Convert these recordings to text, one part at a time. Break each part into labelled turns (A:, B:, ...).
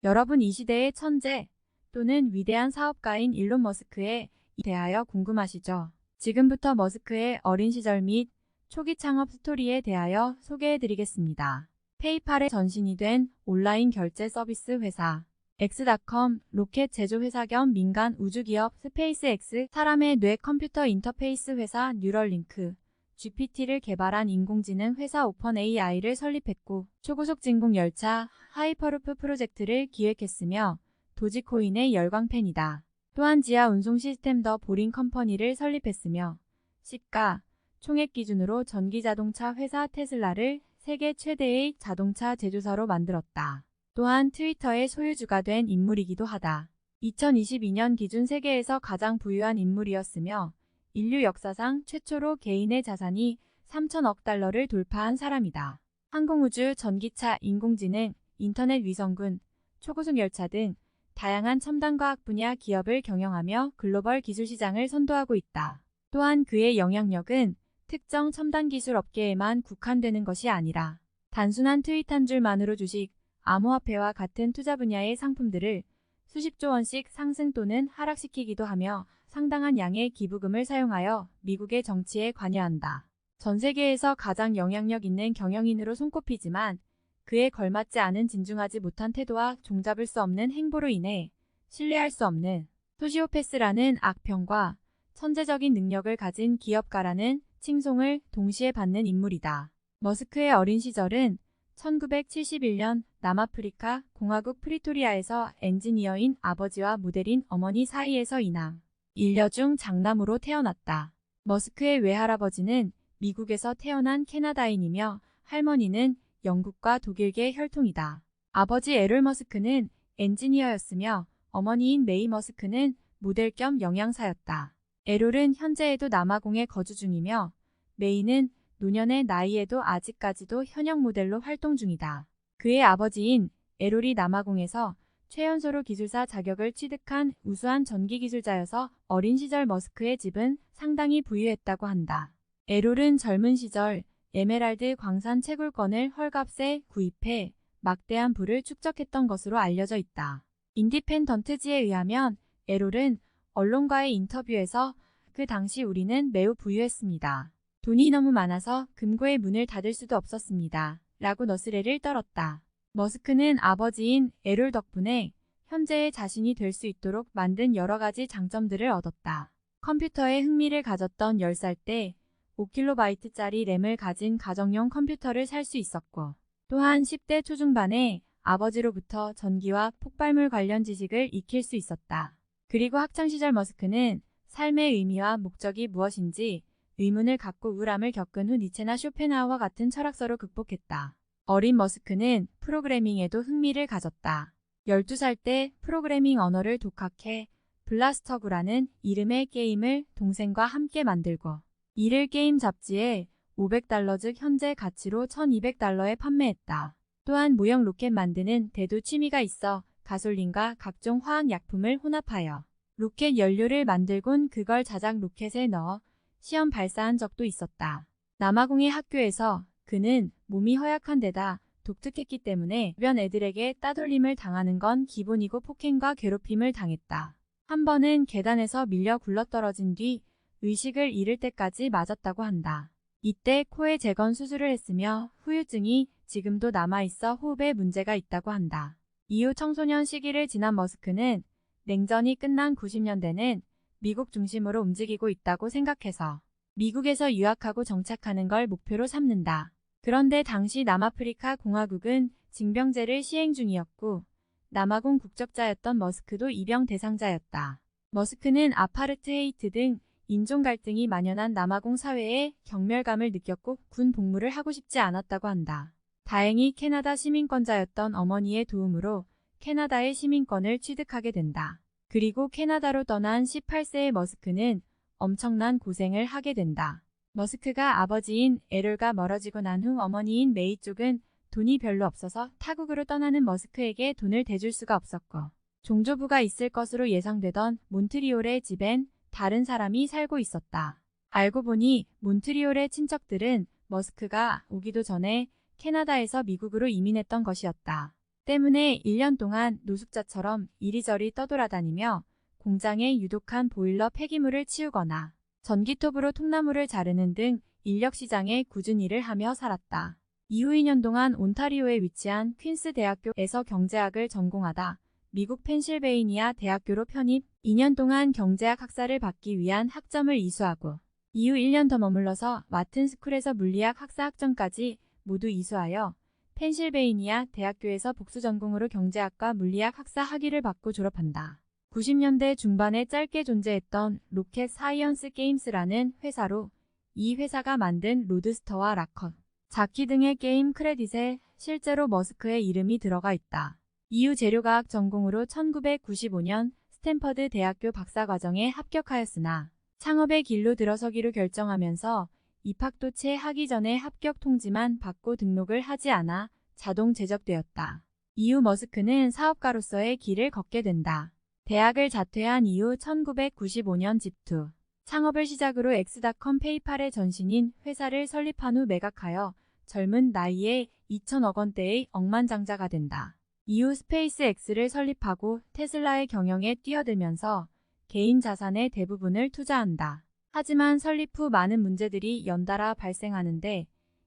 A: 여러분 이 시대의 천재 또는 위대한 사업가인 일론 머스크에 대하여 궁금하시죠? 지금부터 머스크의 어린 시절 및 초기 창업 스토리에 대하여 소개해드리겠습니다. 페이팔의 전신이 된 온라인 결제 서비스 회사 X.com, 로켓 제조회사 겸 민간 우주기업 스페이스X, 사람의 뇌 컴퓨터 인터페이스 회사 뉴럴링크, GPT를 개발한 인공지능 회사 오펀AI를 설립했고 초고속 진공 열차 하이퍼루프 프로젝트를 기획했으며 도지코인의 열광팬이다. 또한 지하 운송 시스템 더 보링 컴퍼니를 설립했으며 시가, 총액 기준으로 전기자동차 회사 테슬라를 세계 최대의 자동차 제조사로 만들었다. 또한 트위터의 소유주가 된 인물이기도 하다. 2022년 기준 세계에서 가장 부유한 인물이었으며 인류 역사상 최초로 개인의 자산이 3천억 달러를 돌파한 사람이다. 항공우주, 전기차, 인공지능, 인터넷 위성군, 초고속 열차 등 다양한 첨단 과학 분야 기업을 경영하며 글로벌 기술 시장을 선도하고 있다. 또한 그의 영향력은 특정 첨단 기술 업계에만 국한되는 것이 아니라 단순한 트윗 한 줄만으로 주식, 암호화폐와 같은 투자 분야의 상품들을 수십조 원씩 상승 또는 하락시키기도 하며 상당한 양의 기부금을 사용하여 미국의 정치에 관여한다. 전 세계에서 가장 영향력 있는 경영인으로 손꼽히지만 그에 걸맞지 않은 진중하지 못한 태도와 종잡을 수 없는 행보로 인해 신뢰할 수 없는 소시오패스라는 악평과 천재적인 능력을 가진 기업가라는 칭송을 동시에 받는 인물이다. 머스크의 어린 시절은 1971년 남아프리카 공화국 프리토리아에서 엔지니어인 아버지와 모델인 어머니 사이에서 이남, 일녀 중 장남으로 태어났다. 머스크의 외할아버지는 미국에서 태어난 캐나다인이며 할머니는 영국과 독일계 혈통이다. 아버지 에롤 머스크는 엔지니어였으며 어머니인 메이 머스크는 모델 겸 영양사였다. 에롤은 현재에도 남아공에 거주 중이며 메이는 노년의 나이에도 아직까지도 현역 모델로 활동 중이다. 그의 아버지인 에롤이 남아공에서 최연소로 기술사 자격을 취득한 우수한 전기기술자여서 어린 시절 머스크의 집은 상당히 부유했다고 한다. 에롤은 젊은 시절 에메랄드 광산 채굴권을 헐값에 구입해 막대한 부를 축적했던 것으로 알려져 있다. 인디펜던트지에 의하면 에롤은 언론과의 인터뷰에서 그 당시 우리는 매우 부유했습니다. 돈이 너무 많아서 금고의 문을 닫을 수도 없었습니다. 라고 너스레를 떨었다. 머스크는 아버지인 에롤 덕분에 현재의 자신이 될 수 있도록 만든 여러 가지 장점들을 얻었다. 컴퓨터에 흥미를 가졌던 10살 때 5kB짜리 램을 가진 가정용 컴퓨터를 살 수 있었고 또한 10대 초중반에 아버지로부터 전기와 폭발물 관련 지식을 익힐 수 있었다. 그리고 학창시절 머스크는 삶의 의미와 목적이 무엇인지 의문을 갖고 우울함을 겪은 후 니체나 쇼펜하우와 같은 철학서로 극복했다. 어린 머스크는 프로그래밍에도 흥미를 가졌다. 12살 때 프로그래밍 언어를 독학해 블라스터구라는 이름의 게임을 동생과 함께 만들고 이를 게임 잡지에 $500 즉 현재 가치로 $1200에 판매했다. 또한 모형 로켓 만드는 대도 취미가 있어 가솔린과 각종 화학약품을 혼합하여 로켓 연료를 만들곤 그걸 자작 로켓에 넣어 시험 발사한 적도 있었다. 남아공의 학교에서 그는 몸이 허약한 데다 독특했기 때문에 주변 애들에게 따돌림을 당하는 건 기본이고 폭행과 괴롭힘을 당했다. 한 번은 계단에서 밀려 굴러떨어진 뒤 의식을 잃을 때까지 맞았다고 한다. 이때 코에 재건 수술을 했으며 후유증이 지금도 남아있어 호흡에 문제가 있다고 한다. 이후 청소년 시기를 지난 머스크는 냉전이 끝난 90년대는 미국 중심으로 움직이고 있다고 생각해서 미국에서 유학하고 정착하는 걸 목표로 삼는다. 그런데 당시 남아프리카 공화국은 징병제를 시행 중이었고 남아공 국적자였던 머스크도 입영 대상자였다. 머스크는 아파르트헤이트 등 인종 갈등이 만연한 남아공 사회에 경멸감을 느꼈고 군 복무를 하고 싶지 않았다고 한다. 다행히 캐나다 시민권자였던 어머니의 도움으로 캐나다의 시민권을 취득하게 된다. 그리고 캐나다로 떠난 18세의 머스크는 엄청난 고생을 하게 된다. 머스크가 아버지인 에롤과 멀어지고 난 후 어머니인 메이 쪽은 돈이 별로 없어서 타국으로 떠나는 머스크에게 돈을 대줄 수가 없었고 종조부가 있을 것으로 예상되던 몬트리올의 집엔 다른 사람이 살고 있었다. 알고 보니 몬트리올의 친척들은 머스크가 오기도 전에 캐나다에서 미국으로 이민했던 것이었다. 때문에 1년 동안 노숙자처럼 이리저리 떠돌아다니며 공장의 유독한 보일러 폐기물을 치우거나 전기톱으로 통나무를 자르는 등 인력시장에 꾸준히 일을 하며 살았다. 이후 2년 동안 온타리오에 위치한 퀸스 대학교에서 경제학을 전공하다 미국 펜실베이니아 대학교로 편입, 2년 동안 경제학 학사를 받기 위한 학점을 이수하고 이후 1년 더 머물러서 와튼 스쿨에서 물리학 학사 학점까지 모두 이수하여 펜실베이니아 대학교에서 복수 전공으로 경제학과 물리학 학사 학위를 받고 졸업한다. 90년대 중반에 짧게 존재했던 로켓 사이언스 게임스라는 회사로 이 회사가 만든 로드스터와 라커, 자키 등의 게임 크레딧에 실제로 머스크의 이름이 들어가 있다. 이후 재료과학 전공으로 1995년 스탠퍼드 대학교 박사과정에 합격하였으나 창업의 길로 들어서기로 결정하면서 입학도 채 하기 전에 합격 통지만 받고 등록을 하지 않아 자동 제적되었다. 이후 머스크는 사업가로서의 길을 걷게 된다. 대학을 자퇴한 이후 1995년 집투, 창업을 시작으로 엑스닷컴 페이팔의 전신인 회사를 설립한 후 매각하여 젊은 나이에 2천억 원대의 억만장자가 된다. 이후 스페이스X를 설립하고 테슬라의 경영에 뛰어들면서 개인 자산의 대부분을 투자한다. 하지만 설립 후 많은 문제들이 연달아 발생하는데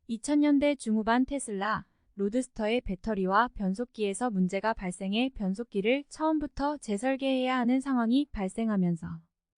A: 2000년대 중후반 테슬라 로드스터의 배터리와 변속기에서 문제가 발생해 변속기를 처음부터 재설계해야 하는 상황이 발생하면서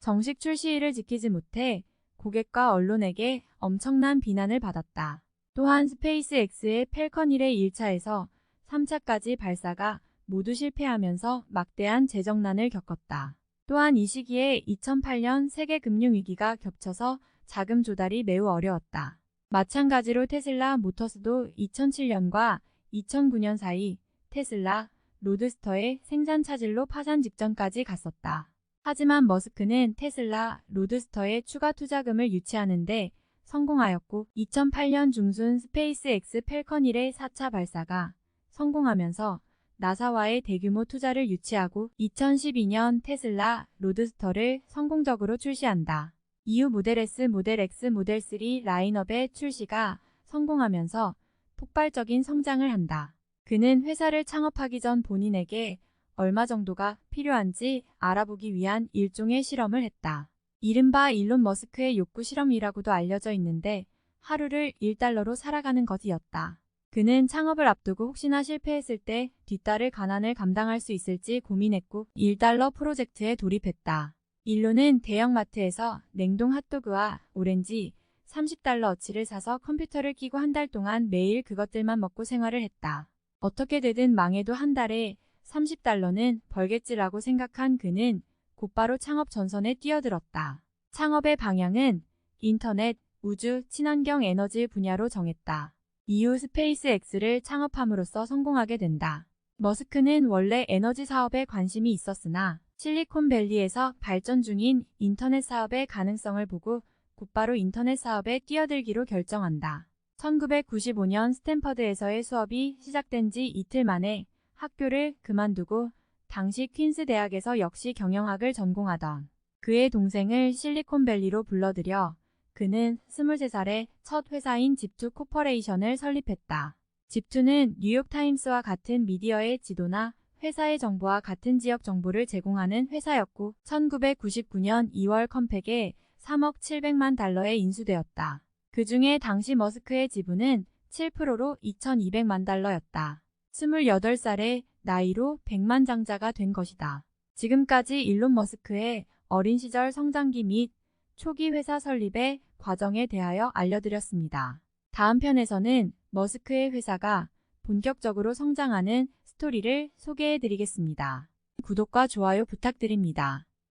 A: 정식 출시일을 지키지 못해 고객과 언론에게 엄청난 비난을 받았다. 또한 스페이스X의 펠컨 1의 1차에서 3차까지 발사가 모두 실패하면서 막대한 재정난을 겪었다. 또한 이 시기에 2008년 세계 금융위기가 겹쳐서 자금 조달이 매우 어려웠다. 마찬가지로 테슬라 모터스도 2007년과 2009년 사이 테슬라 로드스터의 생산 차질로 파산 직전까지 갔었다. 하지만 머스크는 테슬라 로드스터에 추가 투자금을 유치하는 데 성공하였고 2008년 중순 스페이스X 펠컨 1의 4차 발사가 성공하면서 나사와의 대규모 투자를 유치하고 2012년 테슬라 로드스터를 성공적으로 출시한다. 이후 모델 S, 모델 X, 모델 3 라인업의 출시가 성공하면서 폭발적인 성장을 한다. 그는 회사를 창업하기 전 본인에게 얼마 정도가 필요한지 알아보기 위한 일종의 실험을 했다. 이른바 일론 머스크의 욕구 실험이라고도 알려져 있는데 하루를 1달러로 살아가는 것이었다. 그는 창업을 앞두고 혹시나 실패했을 때 뒤따를 가난을 감당할 수 있을지 고민했고 1달러 프로젝트에 돌입했다. 일론은 대형마트에서 냉동 핫도그와 오렌지 30달러어치를 사서 컴퓨터를 끼고 한 달 동안 매일 그것들만 먹고 생활을 했다. 어떻게 되든 망해도 한 달에 30달러는 벌겠지라고 생각한 그는 곧바로 창업 전선에 뛰어들었다. 창업의 방향은 인터넷, 우주, 친환경 에너지 분야로 정했다. 이후 스페이스X를 창업함으로써 성공하게 된다. 머스크는 원래 에너지 사업에 관심이 있었으나 실리콘밸리에서 발전 중인 인터넷 사업의 가능성을 보고 곧바로 인터넷 사업에 뛰어들기로 결정한다. 1995년 스탠퍼드에서의 수업이 시작된 지 이틀 만에 학교를 그만두고 당시 퀸스 대학에서 역시 경영학을 전공하던 그의 동생을 실리콘밸리로 불러들여 그는 23살에 첫 회사인 집투 코퍼레이션을 설립했다. 집투는 뉴욕타임스와 같은 미디어의 지도나 회사의 정보와 같은 지역 정보를 제공하는 회사였고 1999년 2월 컴팩에 3억 700만 달러에 인수되었다. 그 중에 당시 머스크의 지분은 7%로 2200만 달러였다. 28살의 나이로 100만 장자가 된 것이다. 지금까지 일론 머스크의 어린 시절 성장기 및 초기 회사 설립의 과정에 대하여 알려드렸습니다. 다음 편에서는 머스크의 회사가 본격적으로 성장하는 스토리를 소개해드리겠습니다. 구독과 좋아요 부탁드립니다.